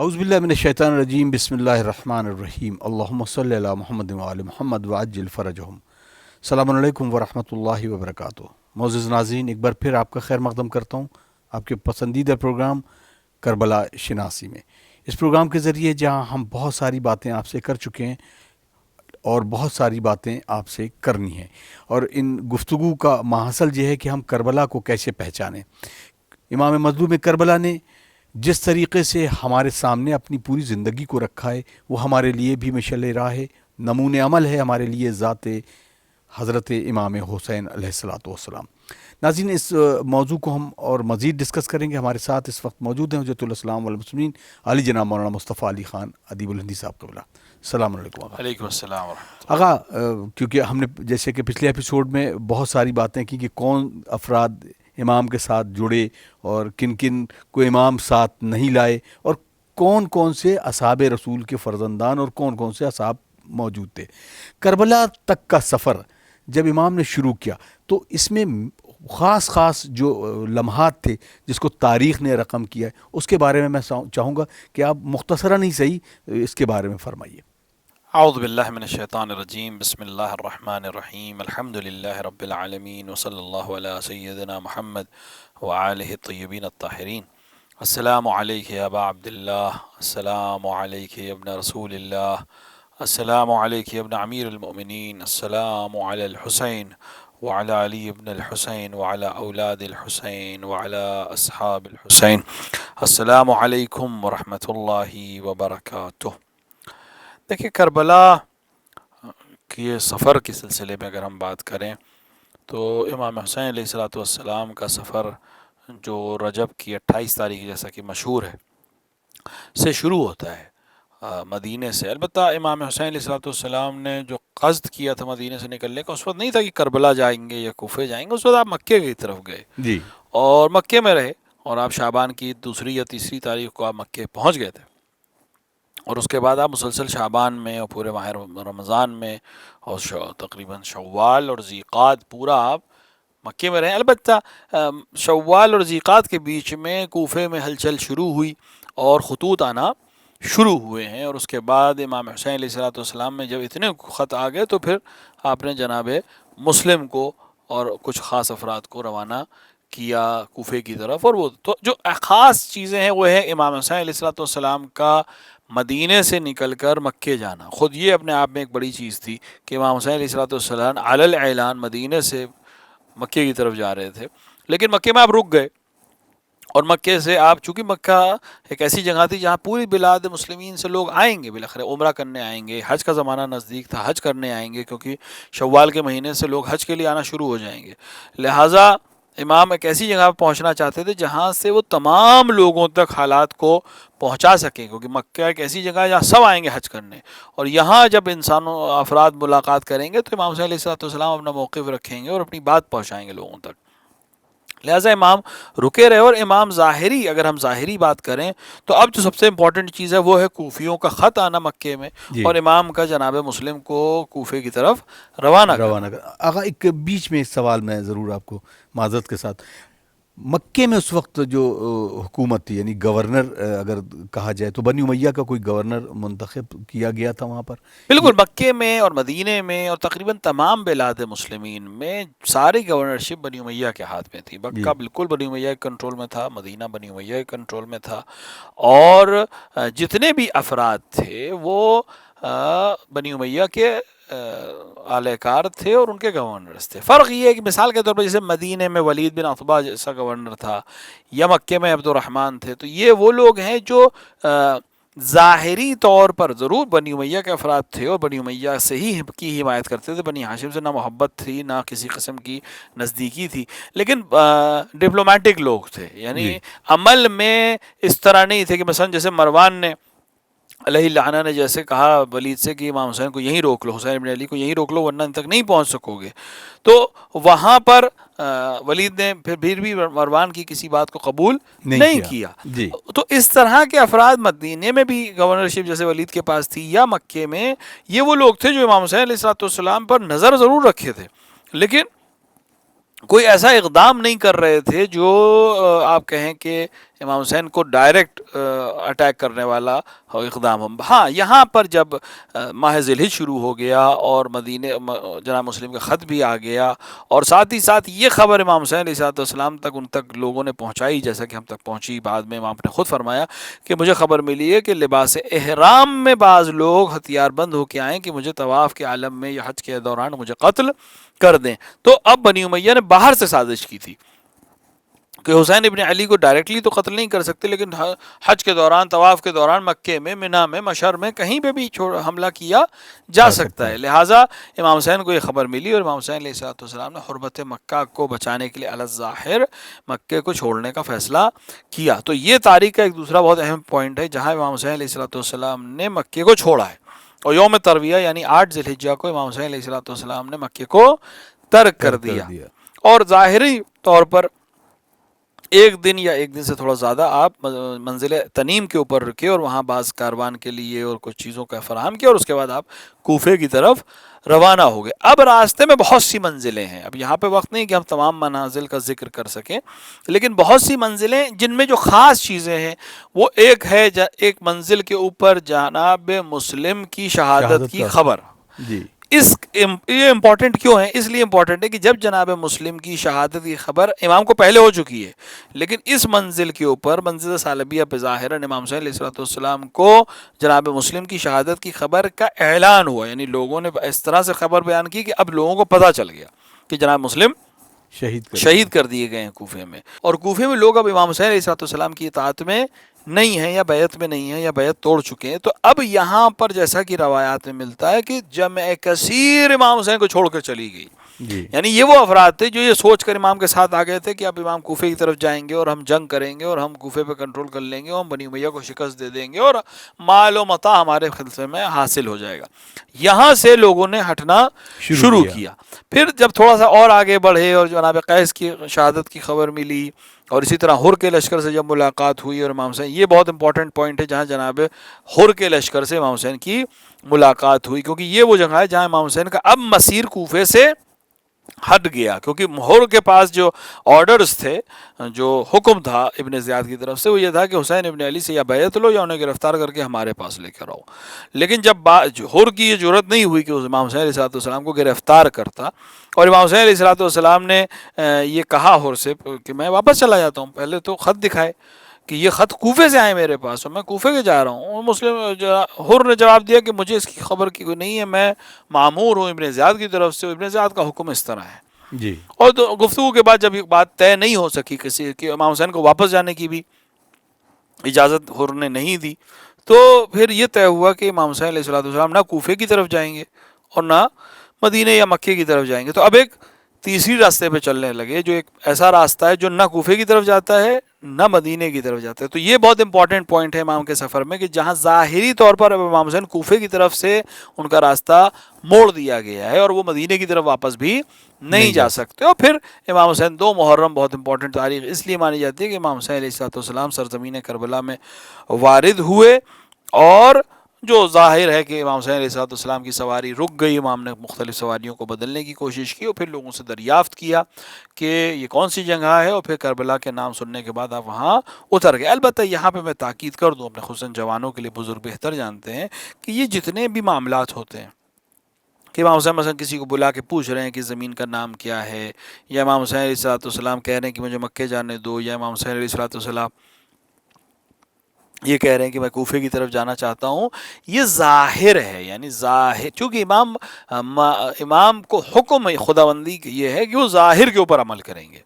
اعوذ باللہ من الشیطان الرجیم بسم اللہ الرحمن الرحیم اللہم صلی علی محمد وعلی محمد وعجل فرجہم۔ السلام علیکم ورحمۃ اللہ وبرکاتہ۔ معزز ناظرین، ایک بار پھر آپ کا خیر مقدم کرتا ہوں آپ کے پسندیدہ پروگرام کربلا شناسی میں۔ اس پروگرام کے ذریعے جہاں ہم بہت ساری باتیں آپ سے کر چکے ہیں اور بہت ساری باتیں آپ سے کرنی ہیں، اور ان گفتگو کا ماحصل یہ ہے کہ ہم کربلا کو کیسے پہچانیں۔ امام مظلوم کربلا نے جس طریقے سے ہمارے سامنے اپنی پوری زندگی کو رکھا ہے، وہ ہمارے لیے بھی مشعل راہ ہے، نمون عمل ہے ہمارے لیے ذات حضرت امام حسین علیہ الصلوۃ والسلام۔ ناظرین، اس موضوع کو ہم اور مزید ڈسکس کریں گے۔ ہمارے ساتھ اس وقت موجود ہیں حجت الاسلام والمسلمین علی جناب مولانا مصطفیٰ علی خان ادیب الہندی صاحب قبلہ۔ السلام علیکم آقا۔ وعلیکم السلام ورحمۃ آقا، کیونکہ ہم نے جیسے کہ پچھلے ایپیسوڈ میں بہت ساری باتیں کی کہ کون افراد امام کے ساتھ جڑے اور کن کن کو امام ساتھ نہیں لائے، اور کون کون سے اصحاب رسول کے فرزندان اور کون کون سے اصحاب موجود تھے۔ کربلا تک کا سفر جب امام نے شروع کیا تو اس میں خاص جو لمحات تھے جس کو تاریخ نے رقم کیا ہے، اس کے بارے میں چاہوں گا کہ آپ مختصراً ہی صحیح اس کے بارے میں فرمائیے۔ اعوذ باللہ من الشیطان الرجیم بسم اللہ الرحمن الرحیم الحمد للہ رب العالمین وصلی اللہ علی سیدنا محمد وآلہ الطیبین الطاہرین۔ السلام علیک یا ابا عبداللہ، السلام علیک یا ابن رسول اللہ، السلام علیک یا ابن امیر المؤمنین، السلام علی الحسین وعلی علی ابن الحسین وعلی اولاد الحسین وعلی اصحاب الحسین، السلام علیکم ورحمۃ اللہ وبرکاتہ۔ دیکھیں، کربلا کے سفر کے سلسلے میں اگر ہم بات کریں تو امام حسین علیہ الصلوۃ والسلام کا سفر جو رجب کی 28 تاریخ جیسا کہ مشہور ہے سے شروع ہوتا ہے مدینے سے۔ البتہ امام حسین علیہ الصلوۃ والسلام نے جو قصد کیا تھا مدینے سے نکلنے کا، اس وقت نہیں تھا کہ کربلا جائیں گے یا کوفے جائیں گے، اس وقت آپ مکے کی طرف گئے جی، اور مکے میں رہے، اور آپ شعبان کی 2 یا 3 تاریخ کو آپ مکے پہنچ گئے تھے، اور اس کے بعد آپ مسلسل شعبان میں اور پورے ماہ رمضان میں اور تقریباً شوال اور ذیقعد پورا آپ مکے میں رہے۔ البتہ شوال اور ذیقعد کے بیچ میں کوفے میں ہلچل شروع ہوئی اور خطوط آنا شروع ہوئے ہیں، اور اس کے بعد امام حسین علیہ الصلوۃ والسلام میں جب اتنے خط آ گئے تو پھر آپ نے جناب مسلم کو اور کچھ خاص افراد کو روانہ کیا کوفے کی طرف، اور وہ تو جو خاص چیزیں ہیں وہ ہے امام حسین علیہ الصلوۃ والسلام کا مدینے سے نکل کر مکے جانا۔ خود یہ اپنے آپ میں ایک بڑی چیز تھی کہ امام حسین علیہ الصلوۃ والسلام علی الاعلان مدینے سے مکے کی طرف جا رہے تھے، لیکن مکے میں آپ رک گئے، اور مکے سے آپ، چونکہ مکہ ایک ایسی جگہ تھی جہاں پوری بلاد مسلمین سے لوگ آئیں گے، بالآخر عمرہ کرنے آئیں گے، حج کا زمانہ نزدیک تھا، حج کرنے آئیں گے، کیونکہ شوال کے مہینے سے لوگ حج کے لیے آنا شروع ہو جائیں گے، لہٰذا امام ایک ایسی جگہ پہ پہنچنا چاہتے تھے جہاں سے وہ تمام لوگوں تک حالات کو پہنچا سکیں، کیونکہ مکہ ایک ایسی جگہ ہے جہاں سب آئیں گے حج کرنے، اور یہاں جب انسانوں افراد ملاقات کریں گے تو امام حسین علیہ الصلوۃ والسلام اپنا موقف رکھیں گے اور اپنی بات پہنچائیں گے لوگوں تک، لہٰذا امام رکے رہے۔ اور امام ظاہری، اگر ہم ظاہری بات کریں تو اب جو سب سے امپورٹنٹ چیز ہے وہ ہے کوفیوں کا خط آنا مکے میں، جی، اور امام کا جناب مسلم کو کوفے کی طرف روانہ کرنا۔ آقا ایک بیچ میں سوال میں ضرور آپ کو معذرت کے ساتھ، مکے میں اس وقت جو حکومت تھی، یعنی گورنر اگر کہا جائے تو بنی امیہ کا کوئی گورنر منتخب کیا گیا تھا وہاں پر؟ بالکل، مکے میں اور مدینے میں اور تقریباً تمام بلاد مسلمین میں ساری گورنرشپ بنی امیہ کے ہاتھ میں تھی۔ جی، مکہ بالکل بنی امیہ کے کنٹرول میں تھا، مدینہ بنی امیہ کے کنٹرول میں تھا، اور جتنے بھی افراد تھے وہ بنی امیہ کے اعلی کار تھے اور ان کے گورنرز تھے۔ فرق یہ ہے کہ مثال کے طور پر جیسے مدینے میں ولید بن عتبہ جیسا گورنر تھا، یا مکے میں عبد الرحمن تھے، تو یہ وہ لوگ ہیں جو ظاہری طور پر ضرور بنی امیہ کے افراد تھے اور بنی امیہ سے ہی کی حمایت کرتے تھے، بنی ہاشم سے نہ محبت تھی نہ کسی قسم کی نزدیکی تھی، لیکن ڈپلومیٹک لوگ تھے، یعنی جی، عمل میں اس طرح نہیں تھے کہ مثلا جیسے مروان نے علیہ اللعنہ نے جیسے کہا ولید سے کہ امام حسین کو یہیں روک لو، حسین بن علی کو یہیں روک لو ورنہ ان تک نہیں پہنچ سکو گے، تو وہاں پر ولید نے پھر بھی مروان کی کسی بات کو قبول نہیں کیا۔ جی، تو اس طرح کے افراد مدینے میں بھی گورنرشپ جیسے ولید کے پاس تھی یا مکے میں، یہ وہ لوگ تھے جو امام حسین علیہ الصلوۃ والسلام پر نظر ضرور رکھے تھے، لیکن کوئی ایسا اقدام نہیں کر رہے تھے جو آپ کہیں کہ امام حسین کو ڈائریکٹ اٹیک کرنے والا اقدام ہم. ہاں یہاں پر جب ماہ ذی الحج شروع ہو گیا اور مدینے جناب مسلم کا خط بھی آ گیا اور ساتھ ہی ساتھ یہ خبر امام حسین علیہ السلام تک ان تک لوگوں نے پہنچائی جیسا کہ ہم تک پہنچی. بعد میں امام نے خود فرمایا کہ مجھے خبر ملی ہے کہ لباس احرام میں بعض لوگ ہتھیار بند ہو کے آئیں کہ مجھے طواف کے عالم میں یا حج کے دوران مجھے قتل کر دیں. تو اب بنی امیہ نے باہر سے سازش کی تھی کہ حسین ابن علی کو ڈائریکٹلی تو قتل نہیں کر سکتے لیکن حج کے دوران طواف کے دوران مکے میں منا میں مشر میں کہیں پہ بھی حملہ کیا جا سکتا ہے. لہٰذا امام حسین کو یہ خبر ملی اور امام حسین علیہ السلام نے حرمت مکہ کو بچانے کے لیے علی الظاہر مکے کو چھوڑنے کا فیصلہ کیا. تو یہ تاریخ کا ایک دوسرا بہت اہم پوائنٹ ہے جہاں امام حسین علیہ السلام نے مکے کو چھوڑا ہے. اور یوم ترویہ یعنی 8 ذی الحجہ کو امام حسین علیہ السلام نے مکے کو ترک کر دیا. اور ظاہری طور پر ایک دن یا ایک دن سے تھوڑا زیادہ آپ منزل تنیم کے اوپر رکے اور وہاں بعض کاروان کے لیے اور کچھ چیزوں کا فراہم کیا اور اس کے بعد آپ کوفے کی طرف روانہ ہو گئے. اب راستے میں بہت سی منزلیں ہیں. اب یہاں پہ وقت نہیں کہ ہم تمام منازل کا ذکر کر سکیں لیکن بہت سی منزلیں جن میں جو خاص چیزیں ہیں وہ ایک ہے ایک منزل کے اوپر جناب مسلم کی شہادت کی خبر. جی یہ امپورٹنٹ کیوں ہے؟ اس لیے امپورٹنٹ ہے کہ جب جناب مسلم کی شہادت کی خبر امام کو پہلے ہو چکی ہے لیکن اس منزل کے اوپر منزل ثعلبیہ پہ ظاہراً امام حسین علیہ السلام کو جناب مسلم کی شہادت کی خبر کا اعلان ہوا. یعنی لوگوں نے اس طرح سے خبر بیان کی کہ اب لوگوں کو پتہ چل گیا کہ جناب مسلم شہید کر دیے گئے ہیں کوفے میں. اور کوفے میں لوگ اب امام حسین علیہ السلام کی اطاعت میں نہیں ہیں یا بیعت میں نہیں ہیں یا بیعت توڑ چکے ہیں. تو اب یہاں پر جیسا کہ روایات میں ملتا ہے کہ جمع کثیر امام حسین کو چھوڑ کر چلی گئی. یعنی یہ وہ افراد تھے جو یہ سوچ کر امام کے ساتھ آ گئے تھے کہ اب امام کوفے کی طرف جائیں گے اور ہم جنگ کریں گے اور ہم کوفے پہ کنٹرول کر لیں گے اور ہم بنی امیہ کو شکست دے دیں گے اور مال و متاع ہمارے خلفے میں حاصل ہو جائے گا. یہاں سے لوگوں نے ہٹنا شروع کیا. پھر جب تھوڑا سا اور آگے بڑھے اور جناب قیس کی شہادت کی خبر ملی اور اسی طرح حر کے لشکر سے جب ملاقات ہوئی اور امام حسین، یہ بہت امپورٹنٹ پوائنٹ ہے جہاں جناب حر کے لشکر سے امام حسین کی ملاقات ہوئی کیونکہ یہ وہ جگہ ہے جہاں امام حسین کا اب مسیر کوفے سے ہٹ گیا. کیونکہ حر کے پاس جو آرڈرز تھے، جو حکم تھا ابن زیاد کی طرف سے، وہ یہ تھا کہ حسین ابن علی سے یا بیعت لو یا انہیں گرفتار کر کے ہمارے پاس لے کر آؤ. لیکن جب حر کی یہ جرت نہیں ہوئی کہ امام حسین علیہ السلام کو گرفتار کرتا اور امام حسین علیہ السلام نے یہ کہا حر سے کہ میں واپس چلا جاتا ہوں، پہلے تو خط دکھائے کہ یہ خط کوفے سے آئے میرے پاس اور میں کوفے کے جا رہا ہوں. حر نے جواب دیا کہ مجھے اس کی خبر کی کوئی نہیں ہے، میں مامور ہوں ابن زیاد کی طرف سے، ابن زیاد کا حکم اس طرح ہے. جی. اور تو گفتگو کے بعد جب یہ بات طے نہیں ہو سکی کسی کہ امام حسین کو واپس جانے کی بھی اجازت حر نے نہیں دی، تو پھر یہ طے ہوا کہ امام حسین علیہ السلام نہ کوفے کی طرف جائیں گے اور نہ مدینہ یا مکے کی طرف جائیں گے. تو اب ایک تیسری راستے پہ چلنے لگے جو ایک ایسا راستہ ہے جو نہ کوفے کی طرف جاتا ہے نہ مدینے کی طرف جاتا ہے. تو یہ بہت امپورٹنٹ پوائنٹ ہے امام کے سفر میں کہ جہاں ظاہری طور پر امام حسین کوفے کی طرف سے ان کا راستہ موڑ دیا گیا ہے اور وہ مدینے کی طرف واپس بھی نہیں جا سکتے. اور پھر امام حسین 2 محرم بہت امپورٹنٹ تاریخ اس لیے مانی جاتی ہے کہ امام حسین علیہ السلام سرزمین کربلا میں وارد ہوئے اور جو ظاہر ہے کہ امام حسین علیہ السلام کی سواری رک گئی. امام نے مختلف سواریوں کو بدلنے کی کوشش کی اور پھر لوگوں سے دریافت کیا کہ یہ کون سی جگہ ہے اور پھر کربلا کے نام سننے کے بعد آپ وہاں اتر گئے. البتہ یہاں پہ میں تاکید کر دوں، اپنے خصوصاً جوانوں کے لیے بزرگ بہتر جانتے ہیں کہ یہ جتنے بھی معاملات ہوتے ہیں کہ امام حسین مثلا کسی کو بلا کے پوچھ رہے ہیں کہ زمین کا نام کیا ہے، یا امام حسین علیہ السلام کہہ رہے ہیں کہ مجھے مکے جانے دو، یا امام حسین علیہ السلام یہ کہہ رہے ہیں کہ میں کوفے کی طرف جانا چاہتا ہوں، یہ ظاہر ہے. یعنی ظاہر چونکہ امام کو حکم خداوندی یہ ہے کہ وہ ظاہر کے اوپر عمل کریں گے.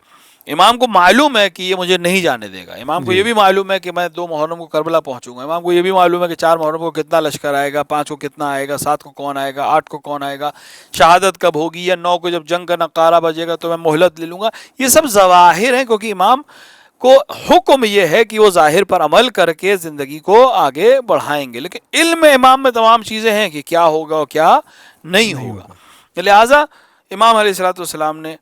امام کو معلوم ہے کہ یہ مجھے نہیں جانے دے گا. امام کو یہ بھی معلوم ہے کہ میں 2 محرم کو کربلا پہنچوں گا. امام کو یہ بھی معلوم ہے کہ 4 محرم کو کتنا لشکر آئے گا، 5 کو کتنا آئے گا، 7 کو کون آئے گا، 8 کو کون آئے گا، شہادت کب ہوگی، یا 9 کو جب جنگ کا نقارہ بجے گا تو میں مہلت لے لوں گا. یہ سب ظواہر ہیں کیونکہ امام کو حکم یہ ہے کہ وہ ظاہر پر عمل کر کے زندگی کو آگے بڑھائیں گے. لیکن علم امام میں تمام چیزیں ہیں کہ کیا ہوگا اور کیا نہیں ہوگا. لہٰذا امام علیہ السلام نے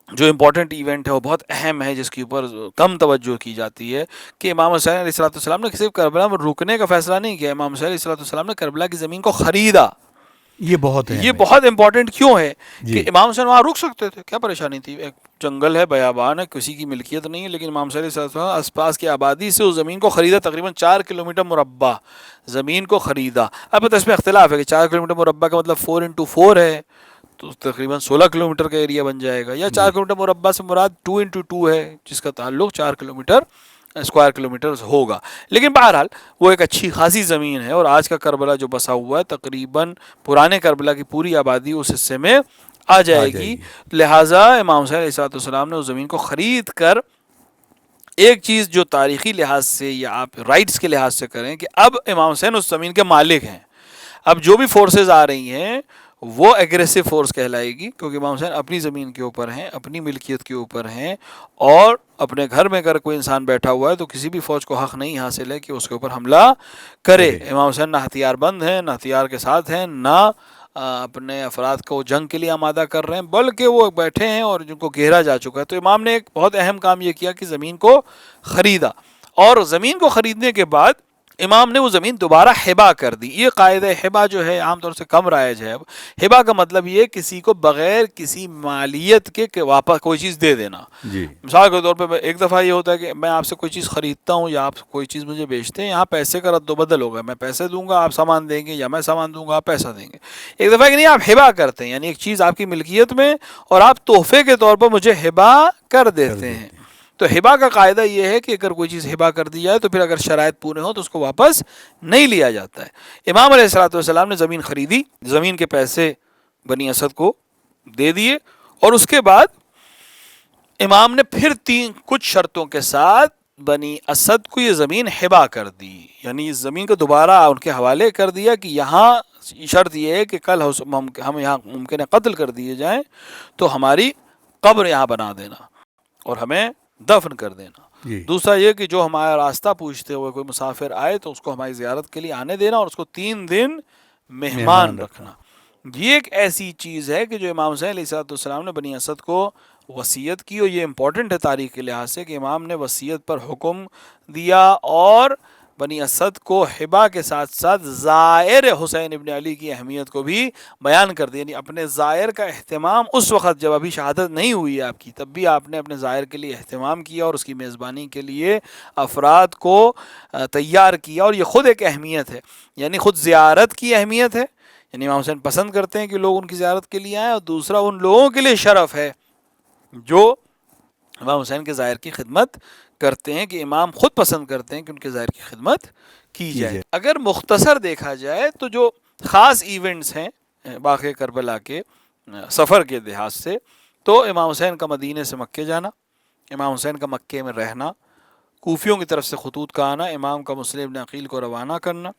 جو امپورٹنٹ ایونٹ ہے وہ بہت اہم ہے جس کے اوپر کم توجہ کی جاتی ہے کہ امام حسین علیہ السلام نے صرف کربلا میں رکنے کا فیصلہ نہیں کیا. امام حسین علیہ السلام نے کربلا کی زمین کو خریدا. یہ بہت یہ اہم ہے بہت امپورٹنٹ کیوں ہے جی کہ امام حسین وہاں رک سکتے تھے، کیا پریشانی تھی؟ ایک جنگل ہے، بیابان ہے، کسی کی ملکیت نہیں ہے، لیکن امام صلی اللہ علیہ وسلم آس پاس کی آبادی سے اس زمین کو خریدا، تقریباً 4 کلومیٹر مربع زمین کو خریدا۔ اب اس میں اختلاف ہے کہ 4 کلومیٹر مربع کا مطلب 4x4 ہے تو تقریباً 16 کلومیٹر کا ایریا بن جائے گا، یا جی 4 کلومیٹر مربع سے مراد 2x2 ہے جس کا تعلق 4 کلومیٹر اسکوائر کلومیٹر ہوگا۔ لیکن بہرحال وہ ایک اچھی خاصی زمین ہے، اور آج کا کربلا جو بسا ہوا ہے تقریباً پرانے کربلا کی پوری آبادی اس حصے میں آ جائے گی۔ لہٰذا امام حسین علیہ السلام نے اس زمین کو خرید کر ایک چیز جو تاریخی لحاظ سے یا آپ رائٹس کے لحاظ سے کریں کہ اب امام حسین اس زمین کے مالک ہیں، اب جو بھی فورسز آ رہی ہیں وہ ایگریسو فورس کہلائے گی، کیونکہ امام حسین اپنی زمین کے اوپر ہیں، اپنی ملکیت کے اوپر ہیں، اور اپنے گھر میں اگر کوئی انسان بیٹھا ہوا ہے تو کسی بھی فوج کو حق نہیں حاصل ہے کہ اس کے اوپر حملہ کرے۔ امام حسین نہ ہتھیار بند ہیں، نہ ہتھیار کے ساتھ ہیں، نہ اپنے افراد کو جنگ کے لیے آمادہ کر رہے ہیں، بلکہ وہ بیٹھے ہیں اور جن کو گھیرا جا چکا ہے۔ تو امام نے ایک بہت اہم کام یہ کیا کہ زمین کو خریدا، اور زمین کو خریدنے کے بعد امام نے وہ زمین دوبارہ ہبا کر دی۔ یہ قاعدہ ہبا جو ہے عام طور سے کم رائج ہے۔ ہبا کا مطلب یہ کسی کو بغیر کسی مالیت کے واپس کوئی چیز دے دینا۔ جی مثال کے طور پہ ایک دفعہ یہ ہوتا ہے کہ میں آپ سے کوئی چیز خریدتا ہوں یا آپ کوئی چیز مجھے بیچتے ہیں، یہاں پیسے کا رد و بدل ہوگا، میں پیسے دوں گا آپ سامان دیں گے، یا میں سامان دوں گا آپ پیسہ دیں گے۔ ایک دفعہ کہ نہیں، آپ ہبا کرتے ہیں، یعنی ایک چیز آپ کی ملکیت میں اور آپ تحفے کے طور پر مجھے ہبا کر دیتے ہیں۔ تو ہبا کا قاعدہ یہ ہے کہ اگر کوئی چیز ہبا کر دی جائے تو پھر اگر شرائط پورے ہوں تو اس کو واپس نہیں لیا جاتا ہے۔ امام علیہ السلام نے زمین خریدی، زمین کے پیسے بنی اسد کو دے دیے، اور اس کے بعد امام نے پھر کچھ شرطوں کے ساتھ بنی اسد کو یہ زمین ہبا کر دی، یعنی اس زمین کو دوبارہ ان کے حوالے کر دیا کہ یہاں شرط یہ ہے کہ کل ہم یہاں ممکن ہے قتل کر دیے جائیں تو ہماری قبر یہاں بنا دینا اور ہمیں دفن کر دینا۔ جی دوسرا یہ کہ جو ہمارا راستہ پوچھتے ہوئے کوئی مسافر آئے تو اس کو ہماری زیارت کے لیے آنے دینا، اور اس کو 3 دن مہمان رکھنا۔ یہ ایک ایسی چیز ہے کہ جو امام حسین علیہ السلام نے بنی اسد کو وصیت کی، اور یہ امپورٹنٹ ہے تاریخ کے لحاظ سے کہ امام نے وصیت پر حکم دیا اور بنی اسد کو ہبا کے ساتھ ساتھ زائر حسین ابن علی کی اہمیت کو بھی بیان کر دیا، یعنی اپنے زائر کا اہتمام اس وقت جب ابھی شہادت نہیں ہوئی ہے آپ کی، تب بھی آپ نے اپنے زائر کے لیے اہتمام کیا اور اس کی میزبانی کے لیے افراد کو تیار کیا، اور یہ خود ایک اہمیت ہے، یعنی خود زیارت کی اہمیت ہے، یعنی امام حسین پسند کرتے ہیں کہ لوگ ان کی زیارت کے لیے آئیں، اور دوسرا ان لوگوں کے لیے شرف ہے جو امام حسین کے زائر کی خدمت کرتے ہیں، کہ امام خود پسند کرتے ہیں کہ ان کے زائر کی خدمت کی جائے۔ اگر مختصر دیکھا جائے تو جو خاص ایونٹس ہیں واقعہ کربلا کے سفر کے لحاظ سے، تو امام حسین کا مدینے سے مکے جانا، امام حسین کا مکے میں رہنا، کوفیوں کی طرف سے خطوط کا آنا، امام کا مسلم بن عقیل کو روانہ کرنا،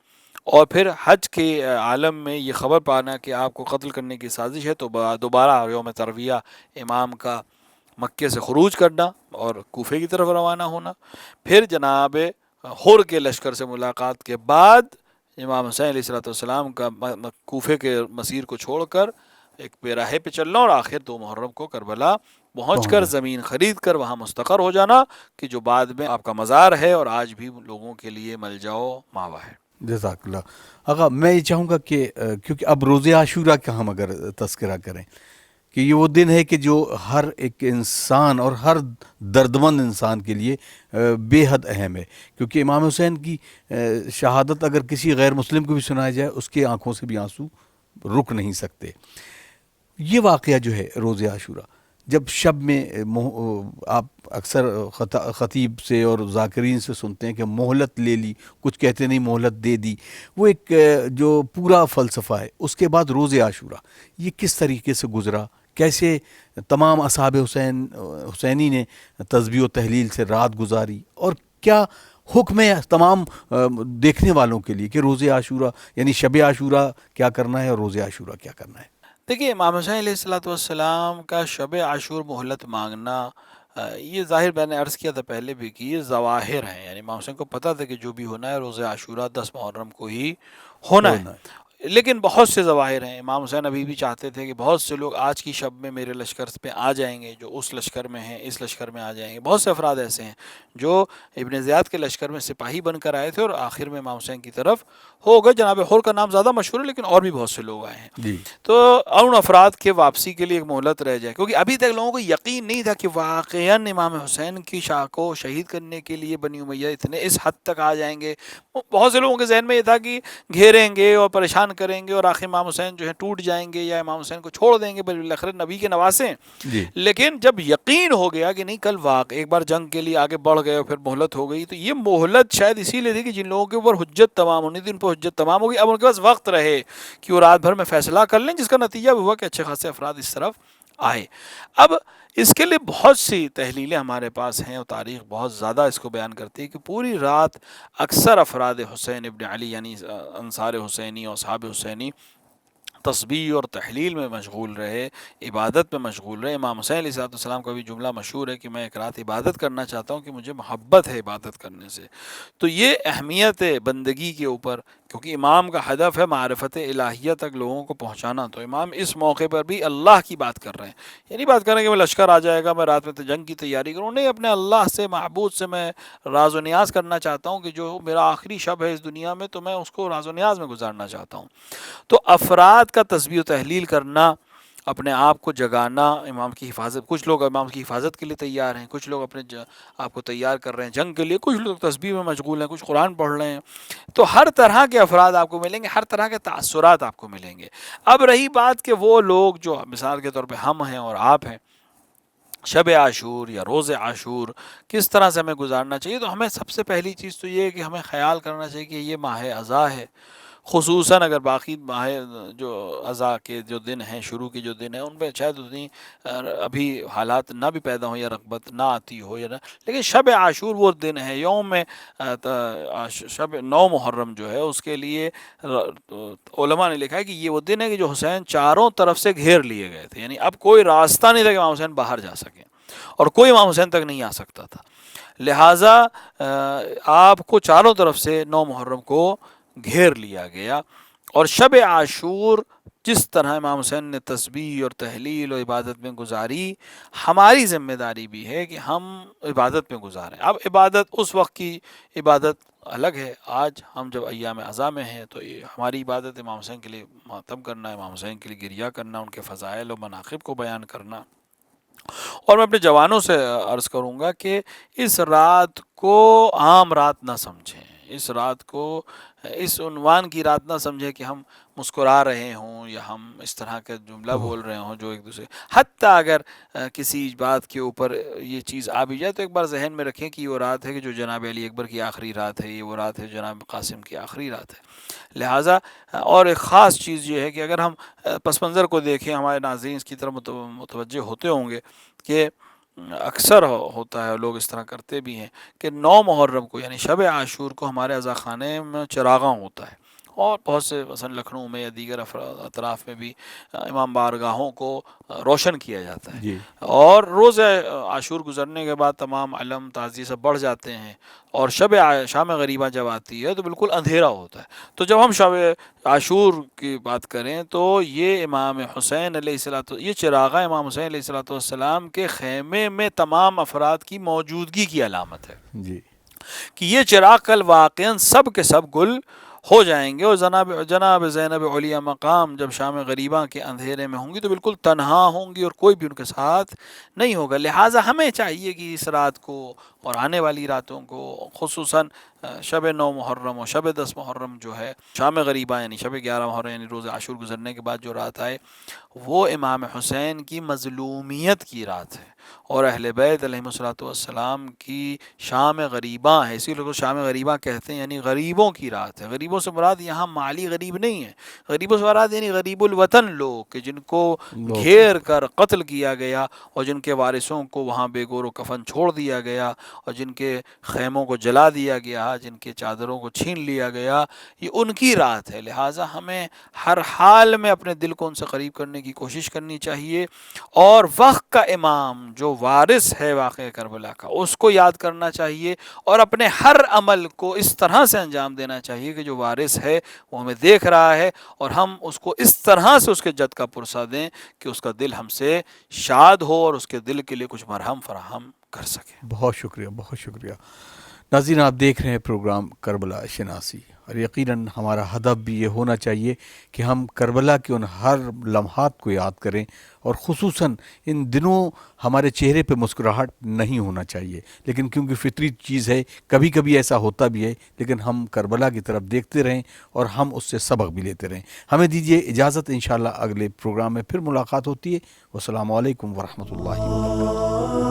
اور پھر حج کے عالم میں یہ خبر پانا کہ آپ کو قتل کرنے کی سازش ہے، تو دوبارہ یوم ترویہ امام کا مکے سے خروج کرنا اور کوفے کی طرف روانہ ہونا، پھر جناب حر کے لشکر سے ملاقات کے بعد امام حسین علیہ السلام کا کوفے کے مسیر کو چھوڑ کر ایک پیراہے پہ چلنا، اور آخر 2 محرم کو کربلا پہنچ کر زمین خرید کر وہاں مستقر ہو جانا، کہ جو بعد میں آپ کا مزار ہے اور آج بھی لوگوں کے لیے ملجاؤ ماوا ہے۔ جزاک اللہ۔ آقا میں یہ چاہوں گا کہ کیونکہ اب روز عاشورہ کا ہم اگر تذکرہ کریں کہ یہ وہ دن ہے کہ جو ہر ایک انسان اور ہر دردمند انسان کے لیے بے حد اہم ہے، کیونکہ امام حسین کی شہادت اگر کسی غیر مسلم کو بھی سنایا جائے اس کی آنکھوں سے بھی آنسو رک نہیں سکتے۔ یہ واقعہ جو ہے روز عاشورہ، جب شب میں آپ اکثر خطیب سے اور ذاکرین سے سنتے ہیں کہ مہلت لے لی، کچھ کہتے نہیں مہلت دے دی، وہ ایک جو پورا فلسفہ ہے۔ اس کے بعد روز عاشورہ یہ کس طریقے سے گزرا، کیسے تمام اصحاب حسینی نے تسبیح و تحلیل سے رات گزاری، اور کیا حکم ہے تمام دیکھنے والوں کے لیے کہ روز عاشورہ یعنی شب عاشورہ کیا کرنا ہے اور روز عاشورہ کیا کرنا ہے؟ دیکھیے، امام حسین علیہ السلام کا شب عاشور مہلت مانگنا، یہ ظاہر میں نے عرض کیا تھا پہلے بھی کہ یہ ظواہر ہیں، یعنی امام حسین کو پتہ تھا کہ جو بھی ہونا ہے روز عاشورہ 10 محرم کو ہی ہونا ہے۔ لیکن بہت سے ظواہر ہیں. امام حسین ابھی بھی چاہتے تھے کہ بہت سے لوگ آج کی شب میں میرے لشکر پہ آ جائیں گے، جو اس لشکر میں ہیں اس لشکر میں آ جائیں گے. بہت سے افراد ایسے ہیں جو ابن زیاد کے لشکر میں سپاہی بن کر آئے تھے اور آخر میں امام حسین کی طرف ہو گئے. جناب حر کا نام زیادہ مشہور ہے، لیکن اور بھی بہت سے لوگ آئے ہیں. جی تو ان افراد کے واپسی کے لیے ایک مہلت رہ جائے، کیونکہ ابھی تک لوگوں کو یقین نہیں تھا کہ واقعاً امام حسین کی شاہ کو شہید کرنے کے لیے بنی امیہ اتنے اس حد تک آ جائیں گے. بہت سے لوگوں کے ذہن میں یہ تھا کہ گھیریں گے اور پریشان کریں گے اور آخر امام حسین جو ہے ٹوٹ جائیں گے یا امام حسین کو چھوڑ دیں گے، بالآخر نبی کے نواسے ہیں. جی لیکن جب یقین ہو گیا کہ نہیں کل واقع ایک بار جنگ کے لیے آگے بڑھ گئے اور پھر مہلت ہو گئی، تو یہ مہلت شاید اسی لیے تھی کہ جن لوگوں کے اوپر حجت تمام ہونی تھی ان پر حجت تمام ہوگی. اب ان کے پاس وقت رہے کہ وہ رات بھر میں فیصلہ کر لیں، جس کا نتیجہ ہوا کہ اچھے خاصے افراد اس طرف آئے. اب اس کے لیے بہت سی تحلیلیں ہمارے پاس ہیں اور تاریخ بہت زیادہ اس کو بیان کرتی ہے کہ پوری رات اکثر افراد حسین ابن علی یعنی انصار حسینی اور اصحاب حسینی تسبیح اور تحلیل میں مشغول رہے، عبادت میں مشغول رہے. امام حسین علیہ السلام کا بھی جملہ مشہور ہے کہ میں ایک رات عبادت کرنا چاہتا ہوں کہ مجھے محبت ہے عبادت کرنے سے. تو یہ اہمیت ہے بندگی کے اوپر، کیونکہ امام کا ہدف ہے معرفت الہیہ تک لوگوں کو پہنچانا. تو امام اس موقع پر بھی اللہ کی بات کر رہے ہیں. یہ نہیں بات کر رہے ہیں کہ میں لشکر آ جائے گا میں رات میں جنگ کی تیاری کروں، نہیں، اپنے اللہ سے معبود سے میں راز و نیاز کرنا چاہتا ہوں کہ جو میرا آخری شب ہے اس دنیا میں تو میں اس کو راز و نیاز میں گزارنا چاہتا ہوں. تو افراد کا تسبیح و تحلیل کرنا، اپنے آپ کو جگانا، امام کی حفاظت، کچھ لوگ امام کی حفاظت کے لیے تیار ہیں، کچھ لوگ اپنے آپ کو تیار کر رہے ہیں جنگ کے لیے، کچھ لوگ تسبیح میں مشغول ہیں، کچھ قرآن پڑھ رہے ہیں. تو ہر طرح کے افراد آپ کو ملیں گے، ہر طرح کے تاثرات آپ کو ملیں گے. اب رہی بات کہ وہ لوگ جو مثال کے طور پہ ہم ہیں اور آپ ہیں، شب عاشور یا روز عاشور کس طرح سے ہمیں گزارنا چاہیے، تو ہمیں سب سے پہلی چیز تو یہ ہے کہ ہمیں خیال کرنا چاہیے کہ یہ ماہ اذا ہے. خصوصاً اگر باقی ماہ جو اذا کے جو دن ہیں، شروع کے جو دن ہیں، ان پہ شاید اتنی ابھی حالات نہ بھی پیدا ہوں یا رغبت نہ آتی ہو یا نہ، لیکن شب عاشور وہ دن ہے یوم شب 9 محرم جو ہے اس کے لیے علماء نے لکھا ہے کہ یہ وہ دن ہے کہ جو حسین چاروں طرف سے گھیر لیے گئے تھے. یعنی اب کوئی راستہ نہیں تھا کہ امام حسین باہر جا سکیں اور کوئی امام حسین تک نہیں آ سکتا تھا. لہٰذا آپ کو چاروں طرف سے 9 محرم کو گھیر لیا گیا. اور شب عاشور جس طرح امام حسین نے تسبیح اور تحلیل اور عبادت میں گزاری، ہماری ذمہ داری بھی ہے کہ ہم عبادت میں گزاریں. اب عبادت اس وقت کی عبادت الگ ہے. آج ہم جب ایام اعضاء میں ہیں تو یہ ہماری عبادت امام حسین کے لیے ماتم کرنا، امام حسین کے لیے گریہ کرنا، ان کے فضائل و مناقب کو بیان کرنا. اور میں اپنے جوانوں سے عرض کروں گا کہ اس رات کو عام رات نہ سمجھیں، اس رات کو اس عنوان کی رات نہ سمجھیں کہ ہم مسکرا رہے ہوں یا ہم اس طرح کا جملہ بول رہے ہوں جو ایک دوسرے، حتیٰ اگر کسی بات کے اوپر یہ چیز آ بھی جائے تو ایک بار ذہن میں رکھیں کہ یہ وہ رات ہے کہ جو جناب علی اکبر کی آخری رات ہے، یہ وہ رات ہے جناب قاسم کی آخری رات ہے. لہٰذا اور ایک خاص چیز یہ ہے کہ اگر ہم پس منظر کو دیکھیں، ہمارے ناظرین اس کی طرف متوجہ ہوتے ہوں گے کہ اکثر ہوتا ہے، لوگ اس طرح کرتے بھی ہیں کہ 9 محرم کو یعنی شب عاشور کو ہمارے عزا خانے میں چراغاں ہوتا ہے، اور بہت سے مثلا لکھنؤ میں یا دیگر اطراف میں بھی امام بارگاہوں کو روشن کیا جاتا ہے. جی اور روز عاشور گزرنے کے بعد تمام علم تعزیے سب بڑھ جاتے ہیں، اور شام غریبہ جب آتی ہے تو بالکل اندھیرا ہوتا ہے. تو جب ہم شب عاشور کی بات کریں تو یہ امام حسین علیہ السلام، یہ چراغاں امام حسین علیہ السلام کے خیمے میں تمام افراد کی موجودگی کی علامت ہے جی کہ یہ چراغ کل واقعاً سب کے سب گل ہو جائیں گے. اور جناب زینب علیہ مقام جب شام غریبہ کے اندھیرے میں ہوں گی تو بالکل تنہا ہوں گی اور کوئی بھی ان کے ساتھ نہیں ہوگا. لہٰذا ہمیں چاہیے کہ اس رات کو اور آنے والی راتوں کو، خصوصاً شب 9 محرم اور شب 10 محرم جو ہے شام غریبہ یعنی شب 11 محرم یعنی روز عاشور گزرنے کے بعد جو رات آئے، وہ امام حسین کی مظلومیت کی رات ہے اور اہل بیت علیہ السلام کی شام غریبہ ہے. اسی لیے شام غریبہ کہتے ہیں، یعنی غریبوں کی رات ہے. غریبوں سے مراد یہاں مالی غریب نہیں ہے، غریبوں سے مراد یعنی غریب الوطن لوگ کہ جن کو گھیر کر قتل کیا گیا اور جن کے وارثوں کو وہاں بے گور و کفن چھوڑ دیا گیا اور جن کے خیموں کو جلا دیا گیا گیا, جن کے چادروں کو چھین لیا گیا, یہ ان کی رات ہے. لہٰذا ہمیں ہر حال میں اپنے دل کو ان سے قریب کرنے کی کوشش کرنی چاہیے, اور وقت کا امام جو وارث ہے واقعہ کربلا کا اس کو یاد کرنا چاہیے, اور اپنے ہر عمل کو اس طرح سے انجام دینا چاہیے کہ جو وارث ہے وہ ہمیں دیکھ رہا ہے, اور ہم اس کو اس طرح سے اس کے جد کا پرسہ دیں کہ اس کا دل ہم سے شاد ہو اور اس کے دل کے لیے کچھ مرہم فراہم کر سکیں. بہت شکریہ، بہت شکریہ. ناظرین، آپ دیکھ رہے ہیں پروگرام کربلا شناسی، اور یقیناً ہمارا ہدف بھی یہ ہونا چاہیے کہ ہم کربلا کے ان ہر لمحات کو یاد کریں، اور خصوصاً ان دنوں ہمارے چہرے پہ مسکراہٹ نہیں ہونا چاہیے، لیکن کیونکہ فطری چیز ہے کبھی کبھی ایسا ہوتا بھی ہے، لیکن ہم کربلا کی طرف دیکھتے رہیں اور ہم اس سے سبق بھی لیتے رہیں. ہمیں دیجیے اجازت، انشاءاللہ اگلے پروگرام میں پھر ملاقات ہوتی ہے. والسلام علیکم ورحمۃ اللہ وبرکاتہ.